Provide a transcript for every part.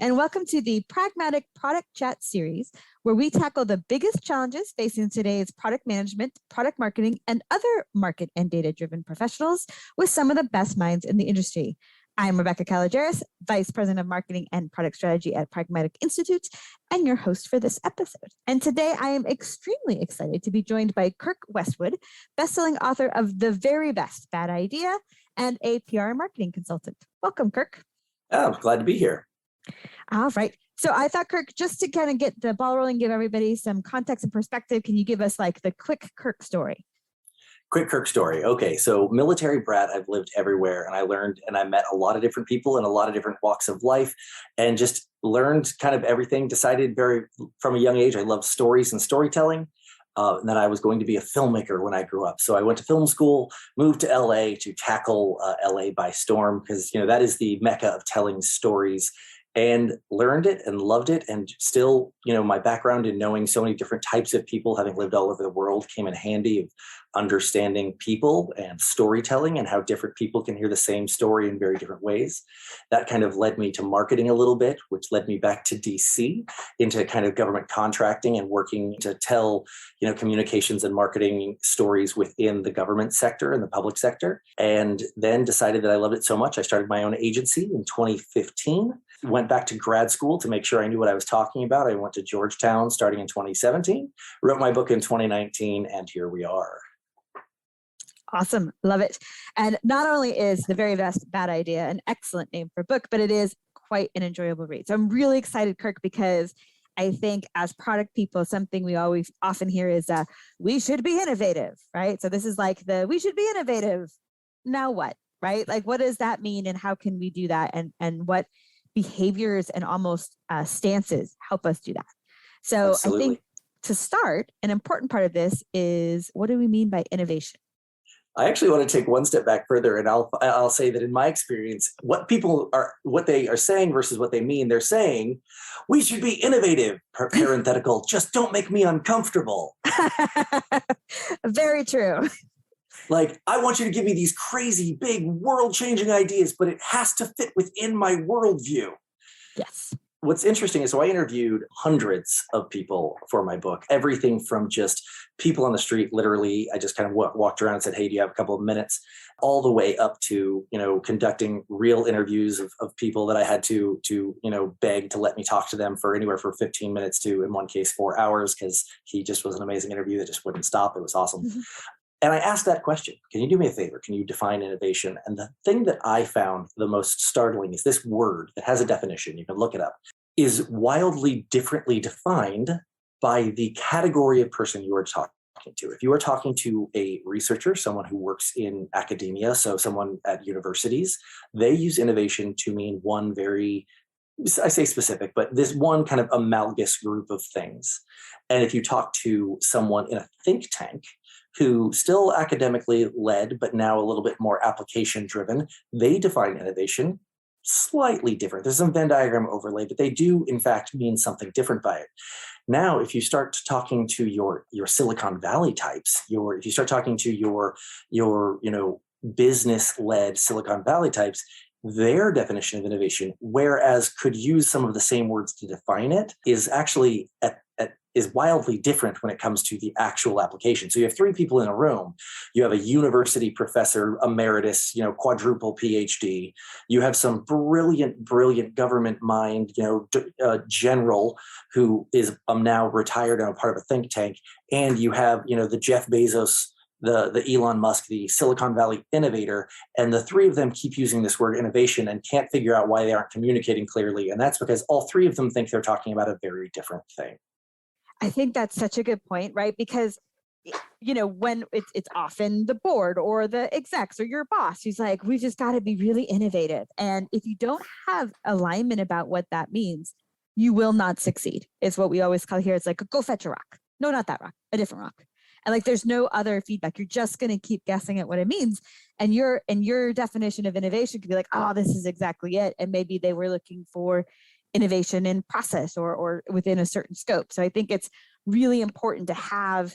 and welcome to the Pragmatic Product Chat series, where we tackle the biggest challenges facing today's product management, product marketing, and other market and data-driven professionals with some of the best minds in the industry. I'm Rebecca Kalogeris, Vice President of Marketing and Product Strategy at Pragmatic Institute, and your host for this episode. And today I am extremely excited to be joined by Kirk Westwood, bestselling author of The Very Best Bad Idea and a PR and marketing consultant. Welcome, Kirk. Oh, I'm glad to be here. All right. So I thought, Kirk, just to kind of get the ball rolling, give everybody some context and perspective, can you give us like the quick Kirk story? Quick Kirk story. Okay, so military brat, I've lived everywhere, and I learned and I met a lot of different people in a lot of different walks of life, and just learned kind of everything. Decided from a young age, I loved stories and storytelling, and that I was going to be a filmmaker when I grew up. So I went to film school, moved to LA to tackle LA by storm, because that is the mecca of telling stories. And learned it and loved it. And still, my background in knowing so many different types of people, having lived all over the world, came in handy of understanding people and storytelling and how different people can hear the same story in very different ways. That kind of led me to marketing a little bit, which led me back to DC into kind of government contracting and working to tell, communications and marketing stories within the government sector and the public sector. And then decided that I loved it so much, I started my own agency in 2015. Went back to grad school to make sure I knew what I was talking about. I went to Georgetown starting in 2017, wrote my book in 2019, and here we are. Awesome. Love it. And not only is The Very Best Bad Idea an excellent name for a book, but it is quite an enjoyable read. So I'm really excited, Kirk, because I think as product people, something we always often hear is we should be innovative, right? So this is like we should be innovative. Now what, right? Like, what does that mean and how can we do that? And what behaviors and almost stances help us do that. So Absolutely. I think to start, an important part of this is, what do we mean by innovation? I actually want to take one step back further, and I'll say that in my experience, what they are saying versus what they mean, they're saying, we should be innovative, parenthetical, just don't make me uncomfortable. Very true. Like, I want you to give me these crazy, big, world-changing ideas, but it has to fit within my worldview. Yes. What's interesting is, so I interviewed hundreds of people for my book, everything from just people on the street, literally, I just kind of walked around and said, hey, do you have a couple of minutes? All the way up to, conducting real interviews of people that I had to beg to let me talk to them for anywhere from 15 minutes to, in one case, 4 hours, because he just was an amazing interview that just wouldn't stop. It was awesome. Mm-hmm. And I asked that question, can you do me a favor? Can you define innovation? And the thing that I found the most startling is this word that has a definition, you can look it up, is wildly differently defined by the category of person you are talking to. If you are talking to a researcher, someone who works in academia, so someone at universities, they use innovation to mean one very, I say specific, but this one kind of amalgamous group of things. And if you talk to someone in a think tank, who still academically led, but now a little bit more application driven, they define innovation slightly different. There's some Venn diagram overlay, but they do in fact mean something different by it. Now, if you start talking to your Silicon Valley types, if you start talking to your business-led Silicon Valley types, their definition of innovation, whereas could use some of the same words to define it, is actually is wildly different when it comes to the actual application. So you have three people in a room. You have a university professor, emeritus, quadruple PhD. You have some brilliant government mind, general who is now retired and a part of a think tank. And you have, the Jeff Bezos, the Elon Musk, the Silicon Valley innovator, and the three of them keep using this word innovation and can't figure out why they aren't communicating clearly. And that's because all three of them think they're talking about a very different thing. I think that's such a good point, right? Because, when it's often the board or the execs or your boss who's like, we've just got to be really innovative. And if you don't have alignment about what that means, you will not succeed. It's what we always call here. It's like, go fetch a rock. No, not that rock, a different rock. And like, there's no other feedback. You're just going to keep guessing at what it means. And your definition of innovation could be like, oh, this is exactly it. And maybe they were looking for innovation in process or within a certain scope. So I think it's really important to have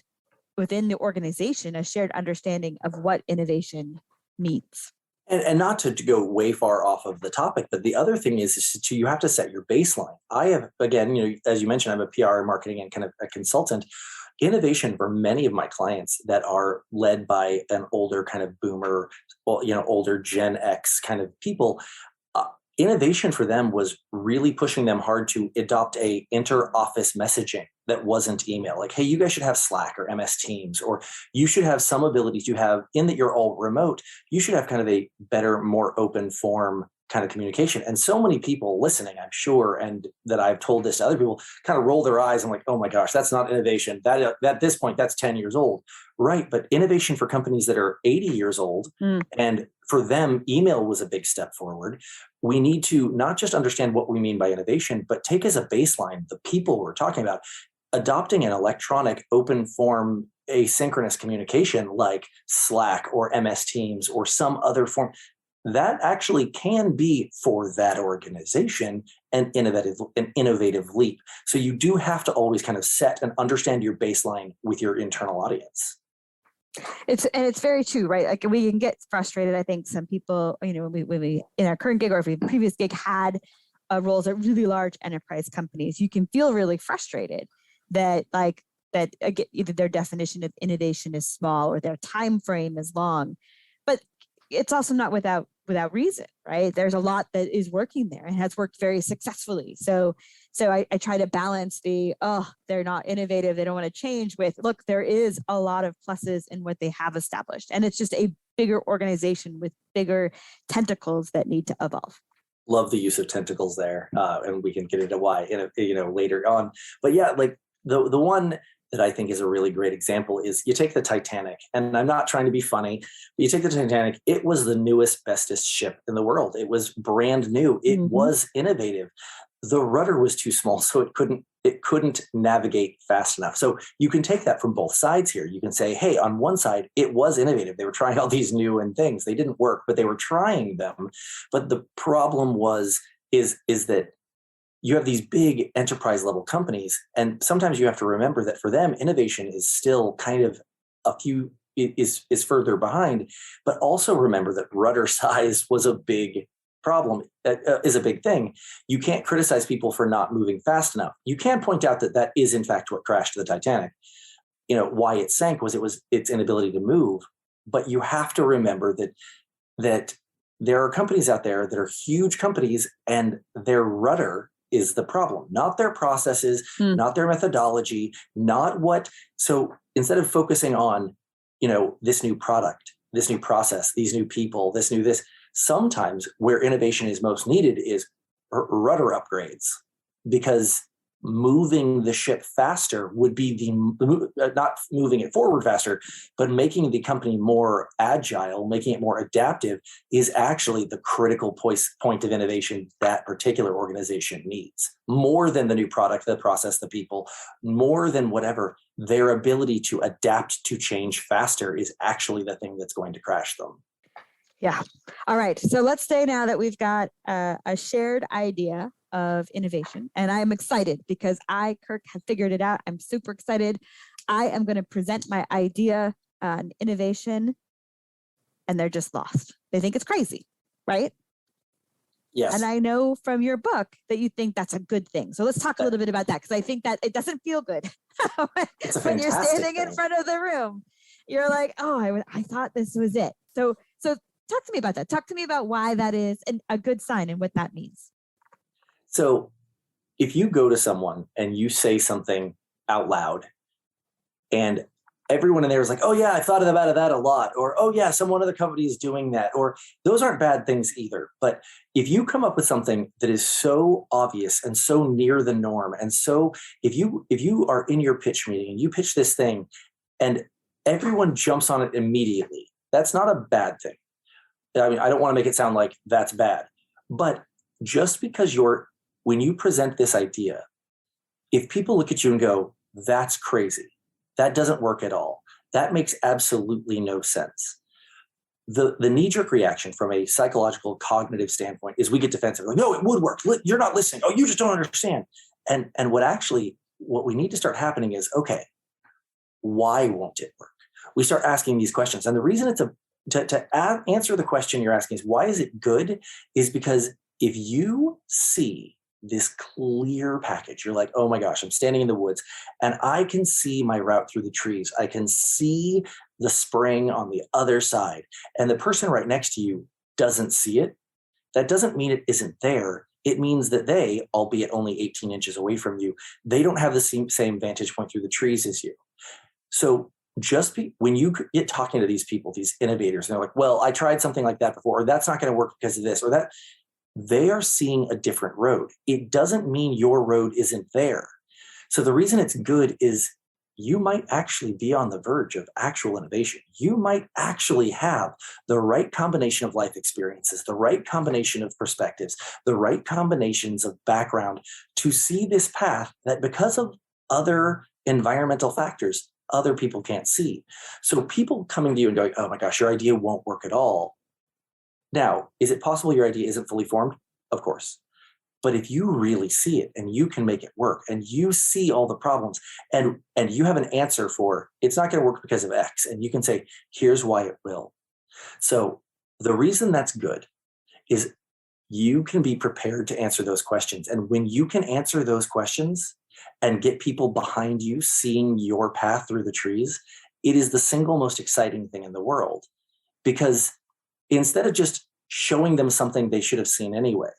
within the organization a shared understanding of what innovation means. And not to go way far off of the topic, but the other thing is you have to set your baseline. I have, again, as you mentioned, I'm a PR marketing and kind of a consultant. Innovation for many of my clients that are led by an older kind of boomer, older Gen X kind of people, innovation for them was really pushing them hard to adopt a inter-office messaging that wasn't email. Like, hey, you guys should have Slack or MS Teams, or you should have some ability to have, in that you're all remote, you should have kind of a better, more open form kind of communication. And so many people listening, I'm sure, and that I've told this to other people, kind of roll their eyes and like, oh my gosh, that's not innovation. That at this point, that's 10 years old. Right. But innovation for companies that are 80 years old, and for them, email was a big step forward. We need to not just understand what we mean by innovation, but take as a baseline the people we're talking about. Adopting an electronic open form asynchronous communication like Slack or MS Teams or some other form, that actually can be, for that organization, an innovative leap. So you do have to always kind of set and understand your baseline with your internal audience. It's very true, right? Like, we can get frustrated. I think some people, when we in our current gig or if we previous gig had roles at really large enterprise companies, you can feel really frustrated that either their definition of innovation is small or their time frame is long. But it's also not without reason, right? There's a lot that is working there and has worked very successfully. So I try to balance they're not innovative, they don't want to change, with, look, there is a lot of pluses in what they have established. And it's just a bigger organization with bigger tentacles that need to evolve. Love the use of tentacles there. And we can get into why later on. But yeah, like the one that I think is a really great example is you take the Titanic, and I'm not trying to be funny, but you take the Titanic, it was the newest, bestest ship in the world. It was brand new. It was innovative. The rudder was too small, so it couldn't navigate fast enough. So you can take that from both sides here. You can say, hey, on one side, it was innovative. They were trying all these new things. They didn't work, but they were trying them. But the problem is that you have these big enterprise level companies, and sometimes you have to remember that for them, innovation is still kind of is further behind. But also remember that rudder size was a big problem, is a big thing. You can't criticize people for not moving fast enough. You can point out that is in fact what crashed the Titanic. Why it sank was its inability to move. But you have to remember that there are companies out there that are huge companies, and their rudder is the problem, not their processes, not their methodology, not what. So instead of focusing on, this new product, this new process, these new people, this, sometimes where innovation is most needed is rudder upgrades, because moving the ship faster would be not moving it forward faster, but making the company more agile, making it more adaptive is actually the critical point of innovation that particular organization needs. More than the new product, the process, the people, more than whatever, their ability to adapt to change faster is actually the thing that's going to crash them. Yeah. All right. So let's say now that we've got a shared idea of innovation, and I'm excited because Kirk, have figured it out. I'm super excited. I am going to present my idea on innovation, and they're just lost. They think it's crazy, right? Yes. And I know from your book that you think that's a good thing. So let's talk a little bit about that, because I think that it doesn't feel good when you're standing in front of the room. You're like, oh, I thought this was it. So talk to me about that. Talk to me about why that is a good sign and what that means. So if you go to someone and you say something out loud, and everyone in there is like, oh yeah, I thought about that a lot, or oh yeah, someone other company is doing that, or those aren't bad things either. But if you come up with something that is so obvious and so near the norm, and so if you are in your pitch meeting and you pitch this thing and everyone jumps on it immediately, that's not a bad thing. I mean, I don't want to make it sound like that's bad, but just because when you present this idea, if people look at you and go, that's crazy, that doesn't work at all, that makes absolutely no sense. The knee-jerk reaction from a psychological cognitive standpoint is we get defensive. Like, no, it would work. You're not listening. Oh, you just don't understand. And what we need to start happening is, okay, why won't it work? We start asking these questions. And the reason answer the question you're asking is, why is it good? Is because if you see this clear package, you're like, oh my gosh, I'm standing in the woods and I can see my route through the trees. I can see the spring on the other side. And the person right next to you doesn't see it. That doesn't mean it isn't there. It means that they, albeit only 18 inches away from you, they don't have the same vantage point through the trees as you. So when you get talking to these people, these innovators, and they're like, well, I tried something like that before, or that's not going to work because of this or that, they are seeing a different road. It doesn't mean your road isn't there. So the reason it's good is you might actually be on the verge of actual innovation. You might actually have the right combination of life experiences, the right combination of perspectives, the right combinations of background to see this path that, because of other environmental factors, other people can't see. So people coming to you and going, oh my gosh, your idea won't work at all. Now, is it possible your idea isn't fully formed? Of course. But if you really see it and you can make it work and you see all the problems and you have an answer for it's not going to work because of X, and you can say, here's why it will. So the reason that's good is you can be prepared to answer those questions. And when you can answer those questions and get people behind you seeing your path through the trees, it is the single most exciting thing in the world. Because instead of just showing them something they should have seen anyway,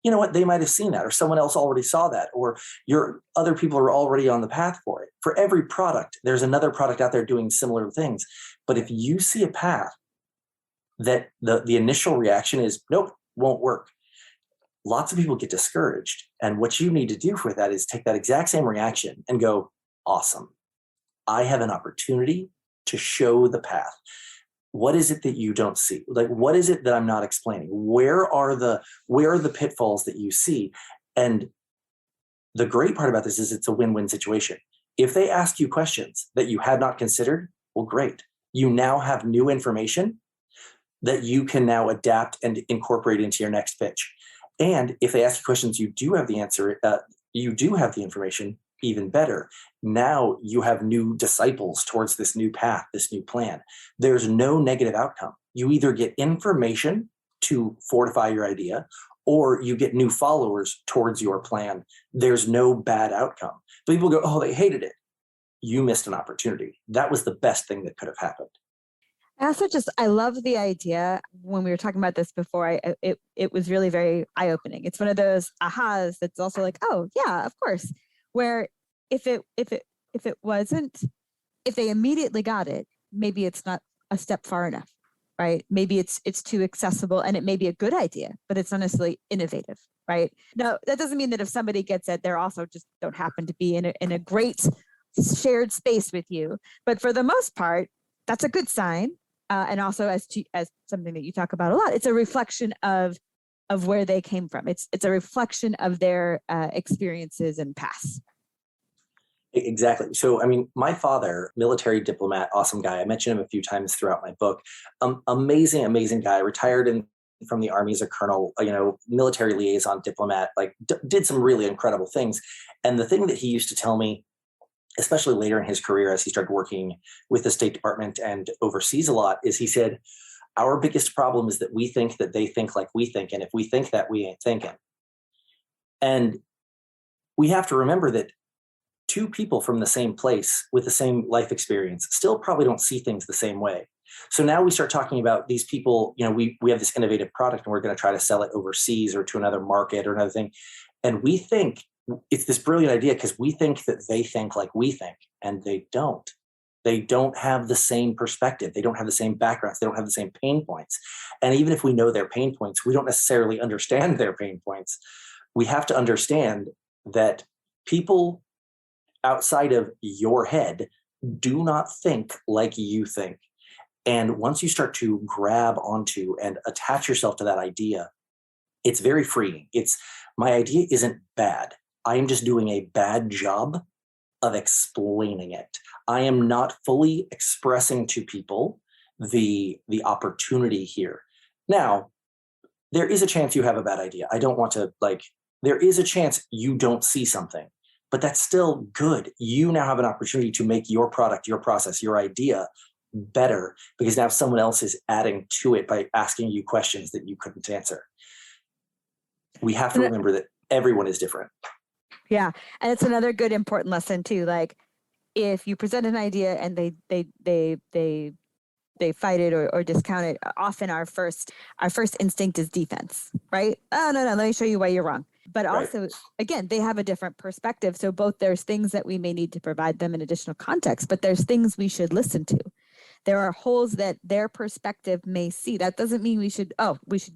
you know what, they might have seen that, or someone else already saw that, or your other people are already on the path for it. For every product, there's another product out there doing similar things. But if you see a path that the initial reaction is, nope, won't work, lots of people get discouraged. And what you need to do for that is take that exact same reaction and go, awesome, I have an opportunity to show the path. What is it that you don't see? Like, what is it that I'm not explaining? Where are the pitfalls that you see? And the great part about this is it's a win-win situation. If they ask you questions that you had not considered, well, great. You now have new information that you can now adapt and incorporate into your next pitch. And if they ask you questions, you do have the answer, you do have the information, even better. Now you have new disciples towards this new path, this new plan. There's no negative outcome. You either get information to fortify your idea, or you get new followers towards your plan. There's no bad outcome. People go, oh, they hated it. You missed an opportunity. That was the best thing that could have happened. I love the idea. When we were talking about this before, it was really very eye-opening. It's one of those ahas that's also like, oh yeah, of course. Where if they immediately got it, maybe it's not a step far enough, right? Maybe it's too accessible, and it may be a good idea, but it's not necessarily innovative, right? Now, that doesn't mean that if somebody gets it, they're also just don't happen to be in a great shared space with you. But for the most part, that's a good sign. And also, as something that you talk about a lot, it's a reflection of where they came from. It's a reflection of their experiences and past. Exactly. So, I mean, my father, military diplomat, awesome guy. I mentioned him a few times throughout my book. Amazing guy. Retired from the Army as a colonel. Military liaison diplomat. Like, did some really incredible things. And the thing that he used to tell me, especially later in his career as he started working with the State Department and overseas a lot, is he said, our biggest problem is that we think that they think like we think. And if we think that, we ain't thinking. And we have to remember that two people from the same place with the same life experience still probably don't see things the same way. So now we start talking about these people, we have this innovative product and we're going to try to sell it overseas or to another market or another thing. And we think it's this brilliant idea because we think that they think like we think, and they don't. They don't have the same perspective. They don't have the same backgrounds. They don't have the same pain points. And even if we know their pain points, we don't necessarily understand their pain points. We have to understand that people outside of your head do not think like you think. And once you start to grab onto and attach yourself to that idea, it's very freeing. My idea isn't bad. I am just doing a bad job of explaining it. I am not fully expressing to people the opportunity here. Now, there is a chance you have a bad idea. I don't want to there is a chance you don't see something. But that's still good. You now have an opportunity to make your product, your process, your idea better because now someone else is adding to it by asking you questions that you couldn't answer. We have to remember that everyone is different. Yeah. And it's another good important lesson too. Like if you present an idea and they fight it or discount it, often our first instinct is defense, right? Oh, no, let me show you why you're wrong. But also, again, they have a different perspective. So both there's things that we may need to provide them in additional context, but there's things we should listen to. There are holes that their perspective may see. That doesn't mean we should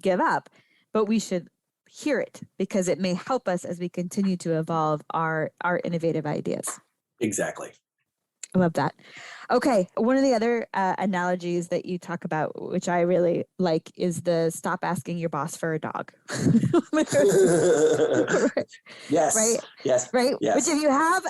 give up, but we should hear it because it may help us as we continue to evolve our innovative ideas. Exactly. I love that. Okay. One of the other analogies that you talk about, which I really like, is the stop asking your boss for a dog. Yes. Right? Yes. Right? Yes. Which if you have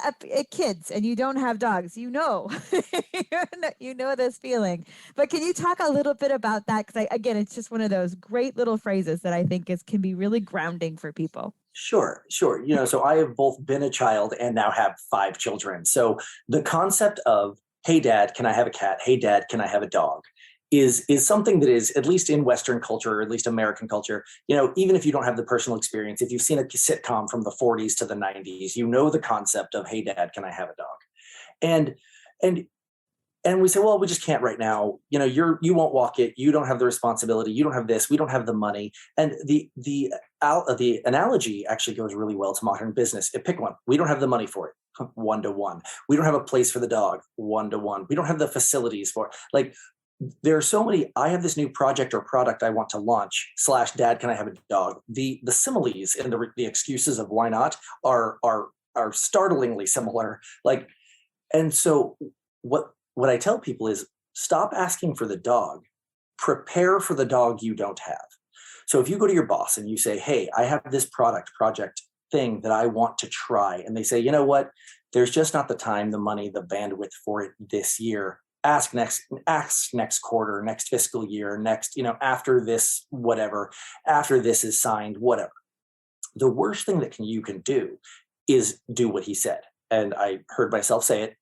kids and you don't have dogs, you know this feeling. But can you talk a little bit about that? Because again, it's just one of those great little phrases that I think can be really grounding for people. Sure. So I have both been a child and now have 5 children. So the concept of, hey, Dad, can I have a cat? Hey, Dad, can I have a dog? Is something that is, at least in Western culture, or at least American culture, even if you don't have the personal experience, if you've seen a sitcom from the 40s to the 90s, the concept of, hey, Dad, can I have a dog? And we say, well, we just can't right now. You won't walk it. You don't have the responsibility. You don't have this. We don't have the money. And the analogy actually goes really well to modern business. Pick one. We don't have the money for it. 1-to-1. We don't have a place for the dog. 1-to-1. We don't have the facilities for it. Like there are so many. I have this new project or product I want to launch. / Dad, can I have a dog? The similes and the excuses of why not are startlingly similar. And so what I tell people is stop asking for the dog, prepare for the dog you don't have. So if you go to your boss and you say, hey, I have this project thing that I want to try. And they say, you know what, there's just not the time, the money, the bandwidth for it this year. Ask next quarter, next fiscal year, after this, whatever, after this is signed, whatever. The worst thing that you can do is do what he said. And I heard myself say it.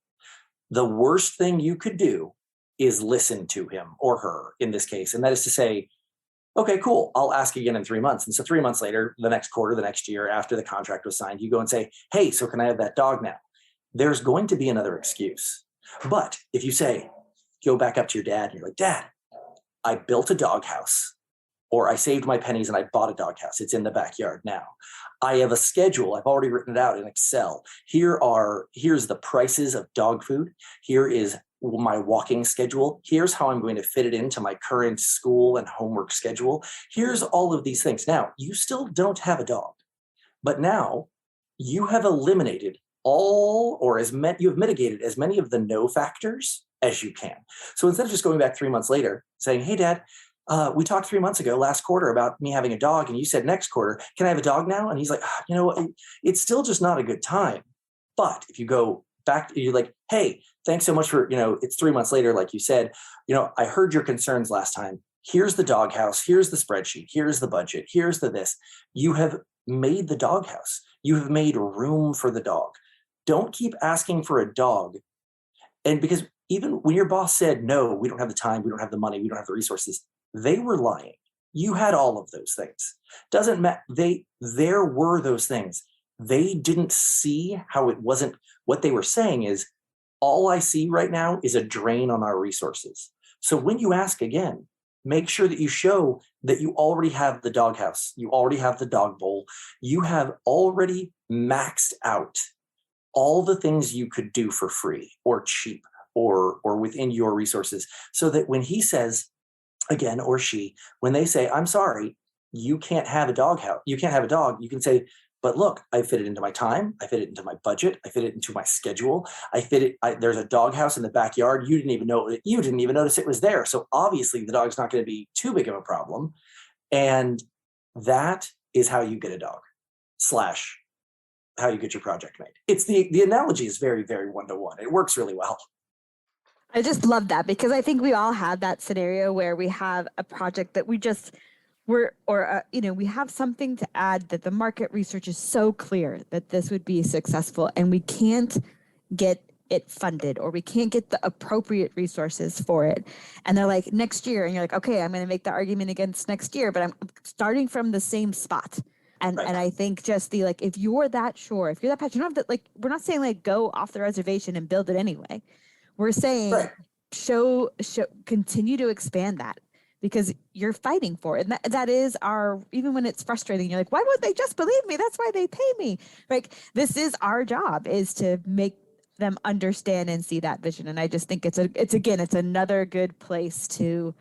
The worst thing you could do is listen to him or her in this case. And that is to say, okay, cool, I'll ask again in 3 months. And so 3 months later, the next quarter, the next year, after the contract was signed, you go and say, hey, so can I have that dog now? There's going to be another excuse. But if you say, go back up to your dad and you're like, Dad, I built a doghouse, or I saved my pennies and I bought a doghouse. It's in the backyard now. I have a schedule. I've already written it out in Excel. Here's the prices of dog food. Here is my walking schedule. Here's how I'm going to fit it into my current school and homework schedule. Here's all of these things. Now, you still don't have a dog, but now you have eliminated you have mitigated as many of the no factors as you can. So instead of just going back 3 months later saying, hey, Dad, we talked 3 months ago, last quarter, about me having a dog, and you said next quarter, can I have a dog now? And he's like, it's still just not a good time. But if you go back, you're like, hey, thanks so much for, it's 3 months later, like you said, I heard your concerns last time. Here's the doghouse. Here's the spreadsheet. Here's the budget. Here's this. You have made the doghouse. You have made room for the dog. Don't keep asking for a dog. And because even when your boss said, no, we don't have the time, we don't have the money, we don't have the resources, they were lying. You had all of those things. Doesn't matter. There were those things. They didn't see how it wasn't. What they were saying is, all I see right now is a drain on our resources. So when you ask again, make sure that you show that you already have the doghouse. You already have the dog bowl. You have already maxed out all the things you could do for free or cheap or within your resources, so that when he says, again, or she, when they say, I'm sorry, you can't have a doghouse, you can't have a dog, you can say, but look, I fit it into my time, I fit it into my budget, I fit it into my schedule, there's a doghouse in the backyard, you didn't even notice it was there. So obviously the dog's not going to be too big of a problem. And that is how you get a dog / how you get your project made. It's the analogy is very, very 1-to-1. It works really well. I just love that, because I think we all had that scenario where we have a project that we have something to add that the market research is so clear that this would be successful, and we can't get it funded, or we can't get the appropriate resources for it. And they're like, next year. And you're like, okay, I'm going to make the argument against next year, but I'm starting from the same spot. And Right. and I think just the, like, if you're that sure, if you're that passionate, you don't have to, like, we're not saying like go off the reservation and build it anyway. We're saying Right. show, continue to expand that, because you're fighting for it. And that is our, even when it's frustrating, you're like, why would they just believe me? That's why they pay me. Like, this is our job, is to make them understand and see that vision. And I just think it's another good place to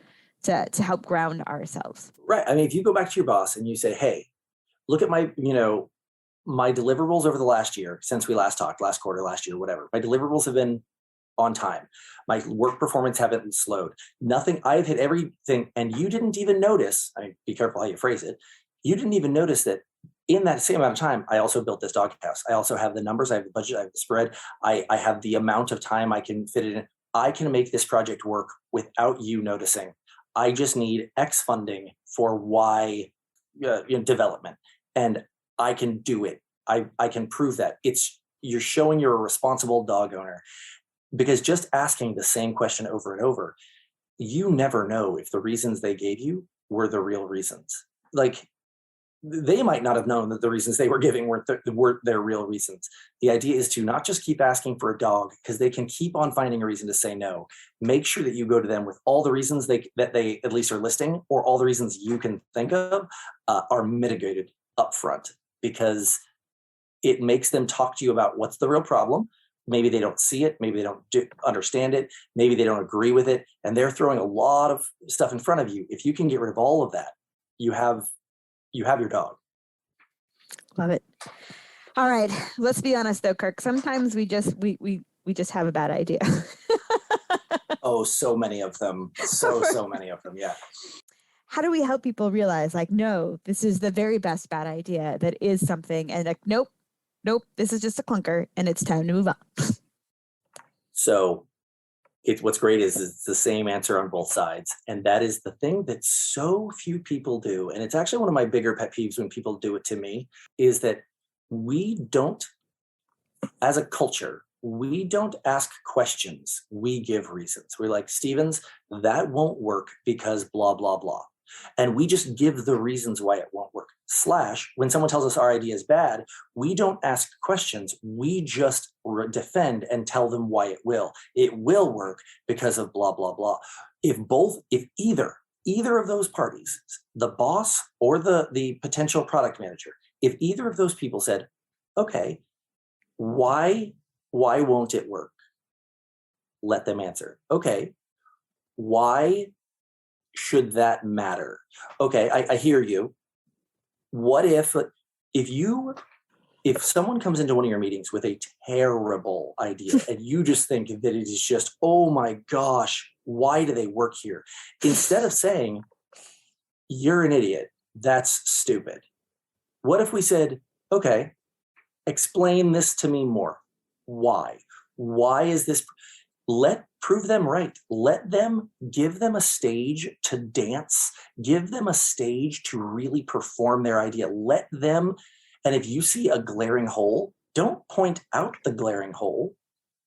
help ground ourselves. Right. I mean, if you go back to your boss and you say, hey, look at my, my deliverables over the last year, since we last talked, last quarter, last year, whatever. My deliverables have been on time. My work performance haven't slowed. Nothing, I've hit everything. And you didn't even notice, I mean, be careful how you phrase it. You didn't even notice that in that same amount of time, I also built this doghouse. I also have the numbers, I have the budget, I have the spread. I have the amount of time I can fit it in. I can make this project work without you noticing. I just need X funding for Y development. And I can do it. I can prove that. You're showing you're a responsible dog owner. Because just asking the same question over and over, you never know if the reasons they gave you were the real reasons. Like, they might not have known that the reasons they were giving weren't their real reasons. The idea is to not just keep asking for a dog, because they can keep on finding a reason to say no. Make sure that you go to them with all the reasons that they at least are listing, or all the reasons you can think of are mitigated up front, because it makes them talk to you about what's the real problem. Maybe they don't see it. Maybe they don't understand it. Maybe they don't agree with it. And they're throwing a lot of stuff in front of you. If you can get rid of all of that, you have your dog. Love it. All right. Let's be honest though, Kirk. Sometimes we just have a bad idea. Oh, so many of them. So many of them. Yeah. How do we help people realize, like, no, this is the very best bad idea that is something, and like, nope, this is just a clunker and it's time to move on. So what's great is it's the same answer on both sides. And that is the thing that so few people do. And it's actually one of my bigger pet peeves when people do it to me, is that we don't, as a culture, we don't ask questions. We give reasons. We're like, Stevens, that won't work because blah, blah, blah. And we just give the reasons why it won't work. / when someone tells us our idea is bad, we don't ask questions. We just defend and tell them why it will. It will work because of blah, blah, blah. If either of those parties, the boss or the potential product manager, if either of those people said, okay, why won't it work? Let them answer. Okay, why should that matter? Okay, I hear you. What if someone comes into one of your meetings with a terrible idea and you just think that it is just, oh my gosh, why do they work here? Instead of saying, you're an idiot, that's stupid. What if we said, okay, explain this to me more. Why? Why is this? Prove them right. Give them a stage to dance. Give them a stage to really perform their idea. And if you see a glaring hole, don't point out the glaring hole.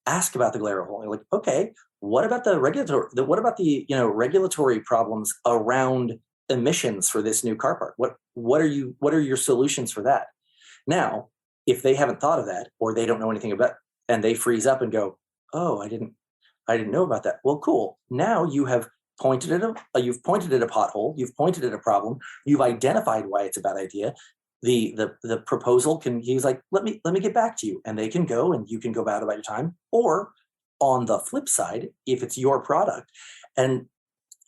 Ask about the glaring hole. You're like, okay, what about the regulatory problems around emissions for this new car park? What are your solutions for that? Now, if they haven't thought of that, or they don't know anything about, and they freeze up and go, oh, I didn't know about that. Well, cool. Now you have pointed at a pothole. You've pointed at a problem. You've identified why it's a bad idea. The proposal he's like, let me get back to you, and they can go, and you can go about your time. Or on the flip side, if it's your product and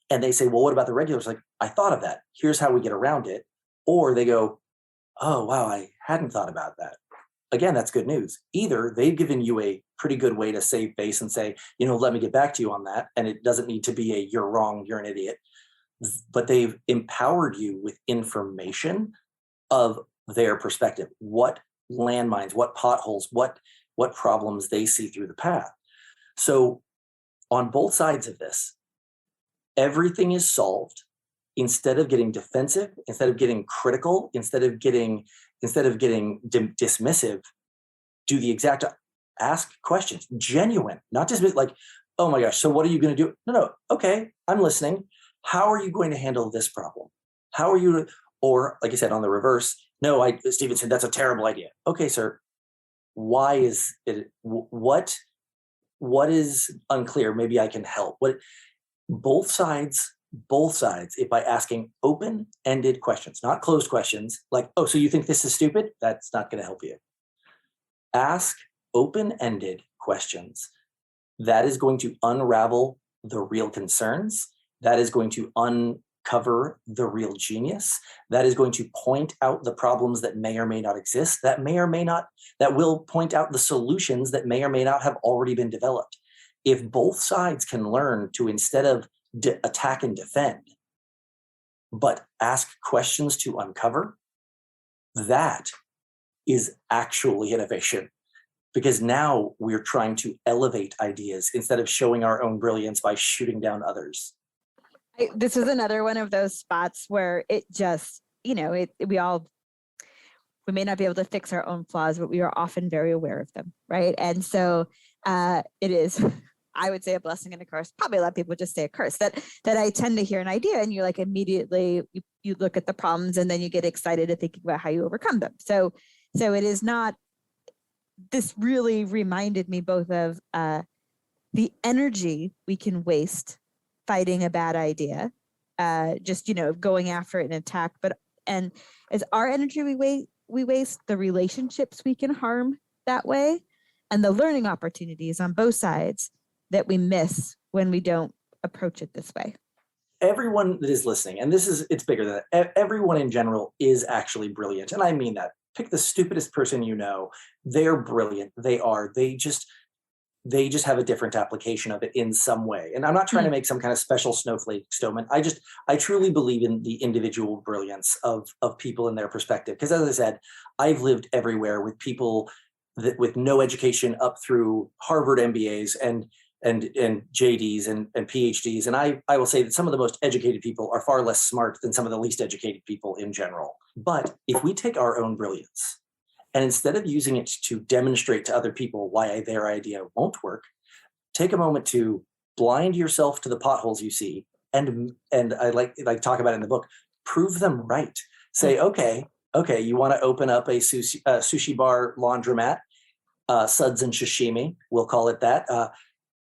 they say, well, what about the regulators? Like, I thought of that. Here's how we get around it. Or they go, oh, wow, I hadn't thought about that. Again, that's good news. Either they've given you a pretty good way to save face and say, let me get back to you on that. And it doesn't need to be you're wrong, you're an idiot. But they've empowered you with information of their perspective. What landmines, what potholes, what problems they see through the path. So on both sides of this, everything is solved. Instead of getting defensive, instead of getting critical, instead of getting dismissive, do the exact Ask questions, genuine, not just like, oh my gosh, so what are you going to do? No, okay, I'm listening. How are you going to handle this problem? How are you, or like I said, on the reverse, no, Stevenson, that's a terrible idea. Okay, sir, why is it, what is unclear? Maybe I can help. Both sides, if by asking open-ended questions, not closed questions, like, oh, so you think this is stupid? That's not going to help you. Ask open-ended questions. That is going to unravel the real concerns. That is going to uncover the real genius. That is going to point out the problems that may or may not exist, that will point out the solutions that may or may not have already been developed. If both sides can learn to, instead of attack and defend, but ask questions to uncover, that is actually innovation. Because now we're trying to elevate ideas instead of showing our own brilliance by shooting down others. This is another one of those spots where it just, we may not be able to fix our own flaws, but we are often very aware of them, right? And so it is, I would say, a blessing and a curse. Probably a lot of people just say a curse, that I tend to hear an idea and you like immediately, you look at the problems and then you get excited at thinking about how you overcome them. So it is not, this really reminded me both of the energy we can waste fighting a bad idea, just, going after it in attack, and as our energy we waste, the relationships we can harm that way, and the learning opportunities on both sides that we miss when we don't approach it this way. Everyone that is listening, and it's bigger than that, everyone in general is actually brilliant. And I mean that. Pick the stupidest person you know. They're brilliant. They just have a different application of it in some way. And I'm not trying to make some kind of special snowflake stonement. I truly believe in the individual brilliance of people and their perspective. Because as I said, I've lived everywhere with people with no education up through Harvard MBAs and JDs and PhDs. And I will say that some of the most educated people are far less smart than some of the least educated people in general. But if we take our own brilliance and instead of using it to demonstrate to other people why their idea won't work, take a moment to blind yourself to the potholes you see. And I like talk about it in the book, prove them right. Say, okay, you want to open up a sushi bar laundromat, suds and sashimi, we'll call it that.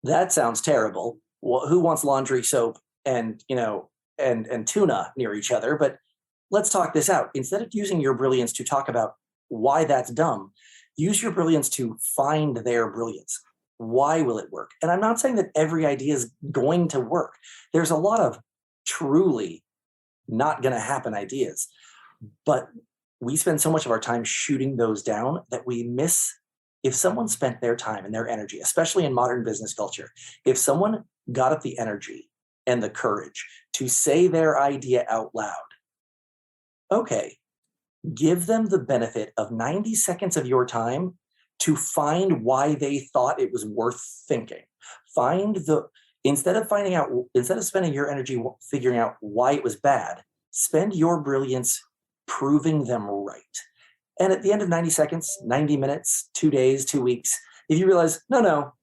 That sounds terrible. Well, who wants laundry soap and tuna near each other? But let's talk this out. Instead of using your brilliance to talk about why that's dumb, use your brilliance to find their brilliance. Why will it work? And I'm not saying that every idea is going to work. There's a lot of truly not going to happen ideas, but we spend so much of our time shooting those down that we miss. If someone spent their time and their energy, especially in modern business culture, if someone got up the energy and the courage to say their idea out loud, okay, give them the benefit of 90 seconds of your time to find why they thought it was worth thinking. Instead of spending your energy figuring out why it was bad, spend your brilliance proving them right. And at the end of 90 seconds, 90 minutes, 2 days, 2 weeks, if you realize, no,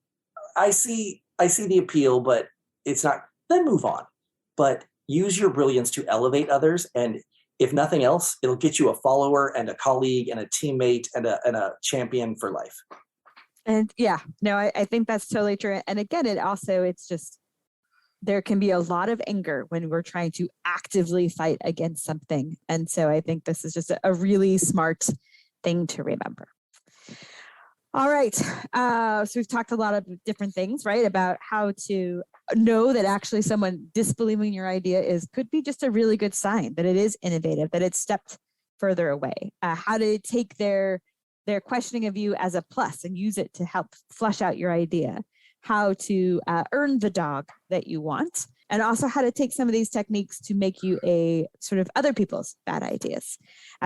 I see the appeal, but it's not, then move on. But use your brilliance to elevate others. And if nothing else, it'll get you a follower and a colleague and a teammate and a champion for life. And yeah, no, I think that's totally true. And again, it's just, there can be a lot of anger when we're trying to actively fight against something. And so I think this is just a really smart thing to remember. All right. So we've talked a lot of different things, right? About how to know that actually someone disbelieving your idea could be just a really good sign that it is innovative, that it's stepped further away. How to take their questioning of you as a plus and use it to help flesh out your idea. How to earn the dog that you want, and also how to take some of these techniques to make you a sort of other people's bad ideas.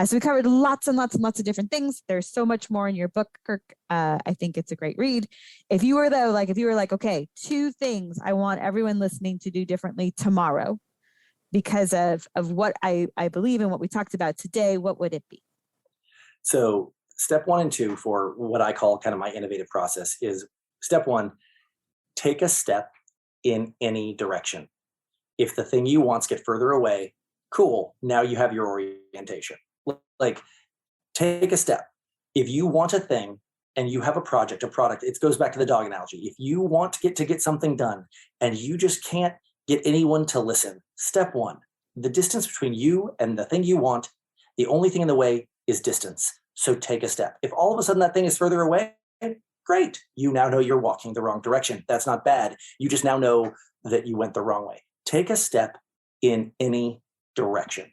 So we covered lots and lots and lots of different things. There's so much more in your book, Kirk. I think it's a great read. If you were like, okay, 2 things I want everyone listening to do differently tomorrow because of what I believe and what we talked about today, what would it be? So step 1 and 2 for what I call kind of my innovative process is step 1, take a step in any direction. If the thing you want get further away, cool. Now you have your orientation. Like, take a step. If you want a thing and you have a project, a product, it goes back to the dog analogy. If you want to get something done and you just can't get anyone to listen, step 1, the distance between you and the thing you want, the only thing in the way is distance. So take a step. If all of a sudden that thing is further away, great. You now know you're walking the wrong direction. That's not bad. You just now know that you went the wrong way. Take a step in any direction.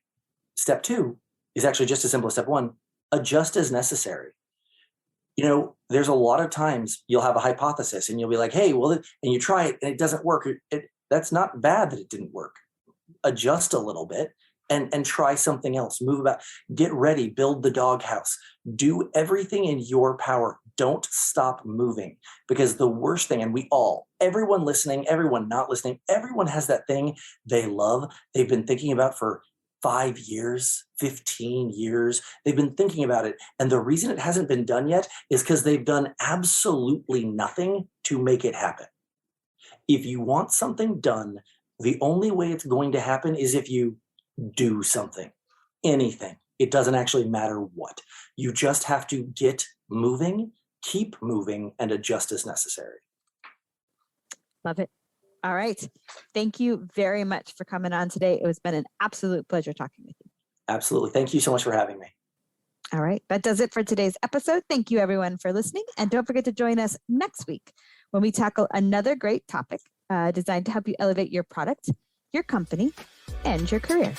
Step 2 is actually just as simple as step 1. Adjust as necessary. There's a lot of times you'll have a hypothesis and you'll be like, hey, well, and you try it and it doesn't work. That's not bad that it didn't work. Adjust a little bit and try something else. Move about, get ready, build the doghouse, do everything in your power. Don't stop moving, because the worst thing, and everyone listening, everyone not listening, everyone has that thing they love, they've been thinking about for 5 years, 15 years. They've been thinking about it. And the reason it hasn't been done yet is because they've done absolutely nothing to make it happen. If you want something done, the only way it's going to happen is if you do something, anything. It doesn't actually matter what. You just have to get moving, keep moving, and adjust as necessary. Love it. All right. Thank you very much for coming on today. It has been an absolute pleasure talking with you. Absolutely. Thank you so much for having me. All right. That does it for today's episode. Thank you, everyone, for listening. And don't forget to join us next week when we tackle another great topic designed to help you elevate your product, your company, and your career.